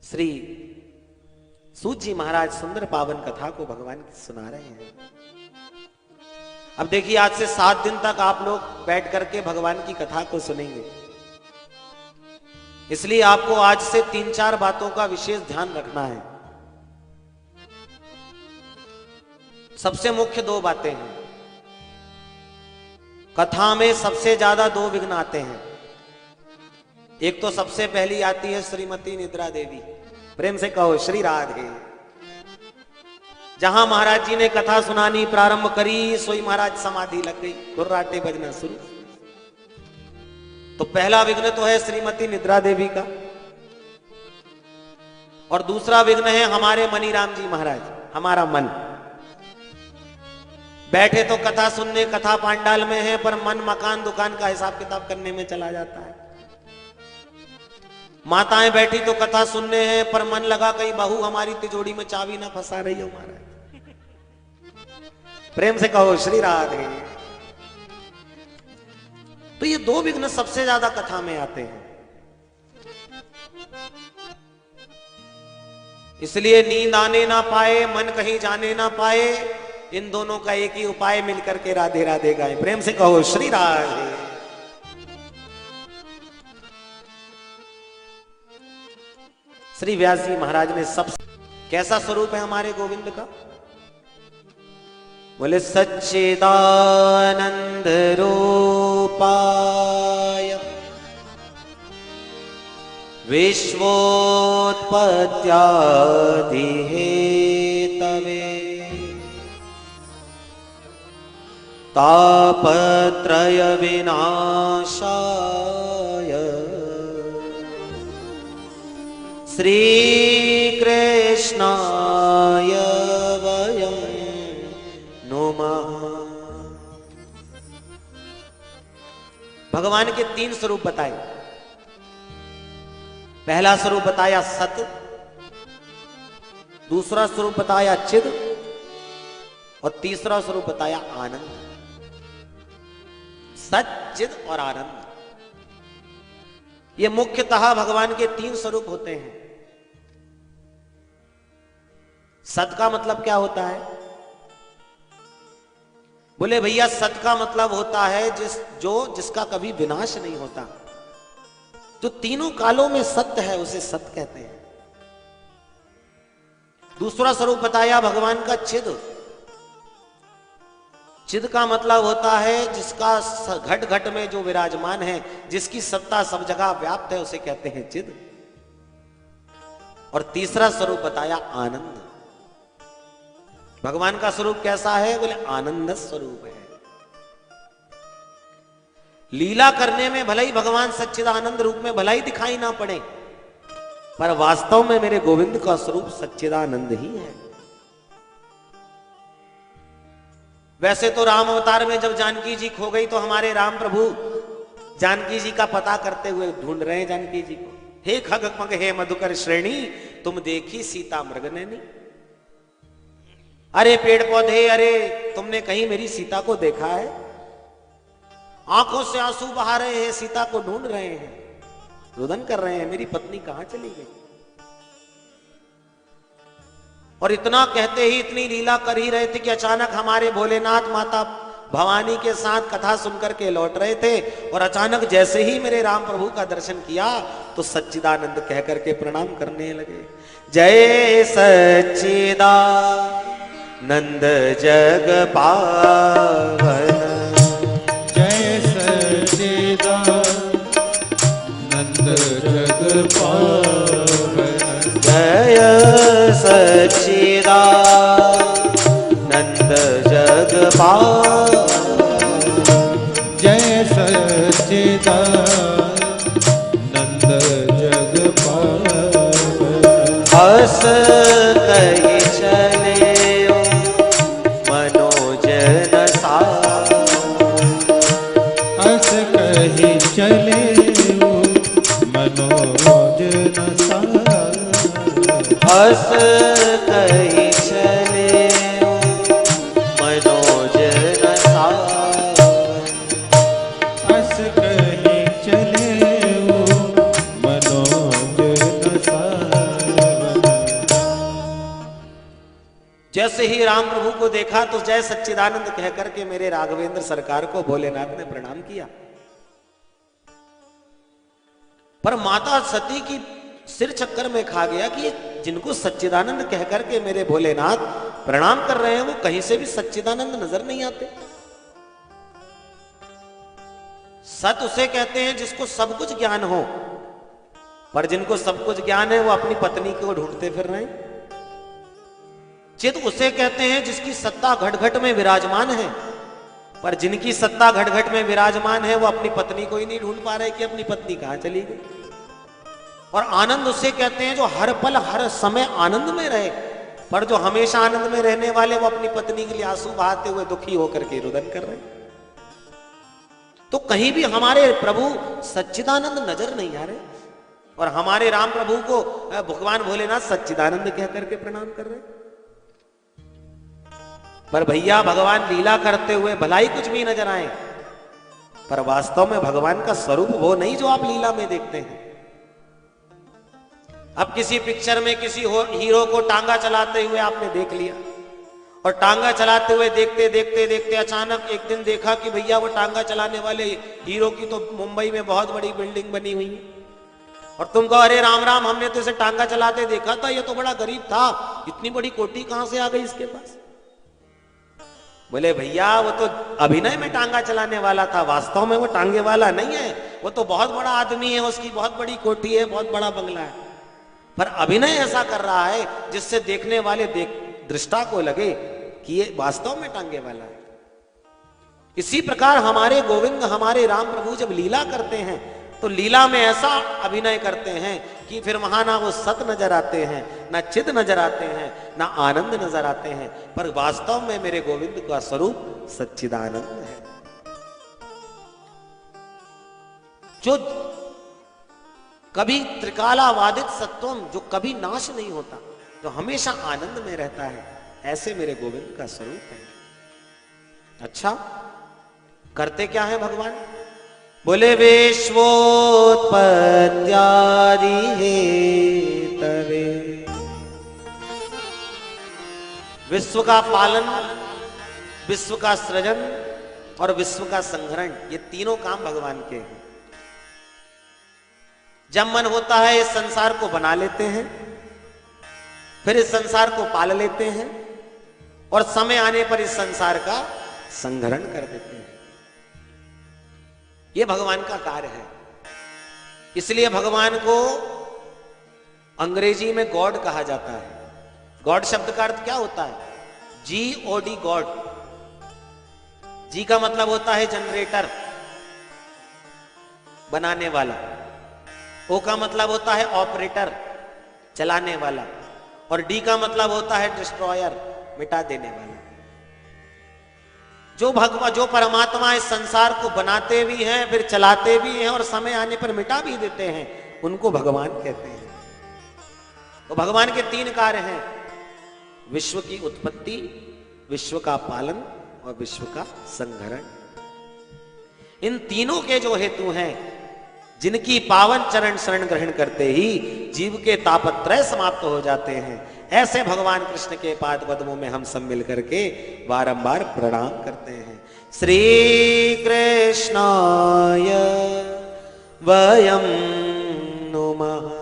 श्री सूत जी महाराज सुंदर पावन कथा को भगवान की सुना रहे हैं। अब देखिए, आज से 7 दिन तक आप लोग बैठ करके भगवान की कथा को सुनेंगे, इसलिए आपको आज से 3-4 बातों का विशेष ध्यान रखना है। सबसे मुख्य 2 बातें हैं। कथा में सबसे ज्यादा 2 विघ्न आते हैं। एक तो सबसे पहली आती है श्रीमती निद्रा देवी, प्रेम से कहो श्री राधे। जहां महाराज जी ने कथा सुनानी प्रारंभ करी, सोई महाराज समाधि लग गई, कुर्राटे बजना शुरू। तो पहला विघ्न तो है श्रीमती निद्रा देवी का, और दूसरा विघ्न है हमारे मनीराम जी महाराज। हमारा मन बैठे तो कथा सुनने, कथा पांडाल में है, पर मन मकान दुकान का हिसाब किताब करने में चला जाता है। माताएं बैठी तो कथा सुनने हैं, पर मन लगा कहीं बहू हमारी तिजोरी में चाबी ना फंसा रही हो महाराज। प्रेम से कहो श्री राधे। तो ये 2 विघ्न सबसे ज्यादा कथा में आते हैं। इसलिए नींद आने ना पाए, मन कहीं जाने ना पाए, इन दोनों का एक ही उपाय, मिलकर के राधे राधे गाएं। प्रेम से कहो श्री राधे। श्री व्यास जी महाराज ने सब कैसा स्वरूप है हमारे गोविंद का? बोले सच्चिदानंद रूपाय विश्वोत्पत्त्यादिहेतवे तापत्रय विनाशाय श्री कृष्णाय वयं नमः। भगवान के 3 स्वरूप बताए। पहला स्वरूप बताया सत, दूसरा स्वरूप बताया चिद, और तीसरा स्वरूप बताया आनंद। सत, चिद और आनंद, ये मुख्यतः भगवान के 3 स्वरूप होते हैं। सत का मतलब क्या होता है? बोले भैया, सत का मतलब होता है जिसका कभी विनाश नहीं होता, जो तीनों कालों में सत्य है, उसे सत कहते हैं। दूसरा स्वरूप बताया भगवान का चिद। चिद का मतलब होता है जिसका घट घट में जो विराजमान है, जिसकी सत्ता सब जगह व्याप्त है, उसे कहते हैं चिद। और तीसरा स्वरूप बताया आनंद। भगवान का स्वरूप कैसा है? बोले आनंद स्वरूप है। लीला करने में भले ही भगवान सच्चिदानंद रूप में भला ही दिखाई ना पड़े, पर वास्तव में मेरे गोविंद का स्वरूप सच्चिदानंद ही है। वैसे तो राम अवतार में जब जानकी जी खो गई, तो हमारे राम प्रभु जानकी जी का पता करते हुए ढूंढ रहे हैं जानकी जी को। हे खग मग हे मधुकर श्रेणी, तुम देखी सीता मृगनैनी। अरे पेड़ पौधे, अरे तुमने कहीं मेरी सीता को देखा है? आंखों से आंसू बहा रहे हैं, सीता को ढूंढ रहे हैं, रुदन कर रहे हैं, मेरी पत्नी कहां चली गई? और इतना कहते ही इतनी लीला कर ही रहे थे कि अचानक हमारे भोलेनाथ माता भवानी के साथ कथा सुनकर के लौट रहे थे, और अचानक जैसे ही मेरे राम प्रभु का दर्शन किया तो सच्चिदानंद कह करके प्रणाम करने लगे। जय सच्चिदानंद जग पावन, जय सच्चिदानंद जग पावन, जय सच्चिदानंद जग पावन, जय सच्चिदानंद जग पावन। हस कही चले मनोजन सार, हस कही चले मनोजन सार, हस कही चले मनोजन सार, हस कही चले मनोजन सार। जैसे ही राम प्रभु को देखा तो जय सच्चिदानंद कह करके मेरे राघवेंद्र सरकार को भोलेनाथ ने प्रणाम किया। पर माता सती की सिर चक्कर में खा गया कि जिनको सच्चिदानंद कह करके मेरे भोलेनाथ प्रणाम कर रहे हैं वो कहीं से भी सच्चिदानंद नजर नहीं आते। सत उसे कहते हैं जिसको सब कुछ ज्ञान हो, पर जिनको सब कुछ ज्ञान है वो अपनी पत्नी को ढूंढते फिर रहे हैं। चित उसे कहते हैं जिसकी सत्ता घट घट में विराजमान है, पर जिनकी सत्ता घट घट में विराजमान है वो अपनी पत्नी को ही नहीं ढूंढ पा रहे कि अपनी पत्नी कहां चली गई। और आनंद उसे कहते हैं जो हर पल हर समय आनंद में रहे, पर जो हमेशा आनंद में रहने वाले वो अपनी पत्नी के लिए आंसू बहाते हुए दुखी होकर के रुदन कर रहे हैं। तो कहीं भी हमारे प्रभु सच्चिदानंद नजर नहीं आ रहे, और हमारे राम प्रभु को भगवान भोलेनाथ सच्चिदानंद कह करके प्रणाम कर रहे हैं। पर भैया भगवान लीला करते हुए भलाई कुछ भी नजर आए, पर वास्तव में भगवान का स्वरूप वो नहीं जो आप लीला में देखते हैं। अब किसी पिक्चर में किसी हीरो को टांगा चलाते हुए आपने देख लिया, और टांगा चलाते हुए देखते देखते देखते अचानक एक दिन देखा कि भैया वो टांगा चलाने वाले हीरो की तो मुंबई में बहुत बड़ी बिल्डिंग बनी हुई है, और तुम कहो अरे राम राम हमने तो इसे टांगा चलाते देखा था, ये तो बड़ा गरीब था, इतनी बड़ी कोठी कहां से आ गई इसके पास। बोले भैया वो तो अभिनय में टांगा चलाने वाला था, वास्तव में वो टांगे वाला नहीं है, वो तो बहुत बड़ा आदमी है, उसकी बहुत बड़ी कोठी है, बहुत बड़ा बंगला है, पर अभिनय ऐसा कर रहा है जिससे देखने वाले दृष्टा को लगे कि ये वास्तव में टांगे वाला है। इसी प्रकार हमारे गोविंद हमारे राम प्रभु जब लीला करते हैं तो लीला में ऐसा अभिनय करते हैं कि फिर वहां ना वो सत नजर आते हैं, ना चित नजर आते हैं, ना आनंद नजर आते हैं, पर वास्तव में मेरे गोविंद का स्वरूप सच्चिदानंद है, जो कभी त्रिकालावादित सत्वम, जो कभी नाश नहीं होता, जो हमेशा आनंद में रहता है, ऐसे मेरे गोविंद का स्वरूप है। अच्छा, करते क्या है भगवान? बोले विश्वोत्पत्त्यादि हेतवे, विश्व का पालन, विश्व का सृजन और विश्व का संहरण, ये तीनों काम भगवान के हैं। जब मन होता है इस संसार को बना लेते हैं, फिर इस संसार को पाल लेते हैं, और समय आने पर इस संसार का संहरण कर देते हैं। यह भगवान का कार्य है। इसलिए भगवान को अंग्रेजी में गॉड कहा जाता है। गॉड शब्द का अर्थ क्या होता है? G-O-D, God. जी का मतलब होता है जनरेटर, बनाने वाला। ओ का मतलब होता है ऑपरेटर, चलाने वाला, और डी का मतलब होता है डिस्ट्रॉयर, मिटा देने वाला। जो परमात्मा इस संसार को बनाते भी हैं, फिर चलाते भी हैं, और समय आने पर मिटा भी देते हैं, उनको भगवान कहते हैं। तो भगवान के तीन कार्य हैं: विश्व की उत्पत्ति, विश्व का पालन और विश्व का संहरण। इन तीनों के जो हेतु हैं, जिनकी पावन चरण शरण ग्रहण करते ही जीव के तापत्रय समाप्त हो जाते हैं, ऐसे भगवान कृष्ण के पाद पद्मों में हम सब मिलकर के बारंबार प्रणाम करते हैं। श्री कृष्णाय वयं नुमः।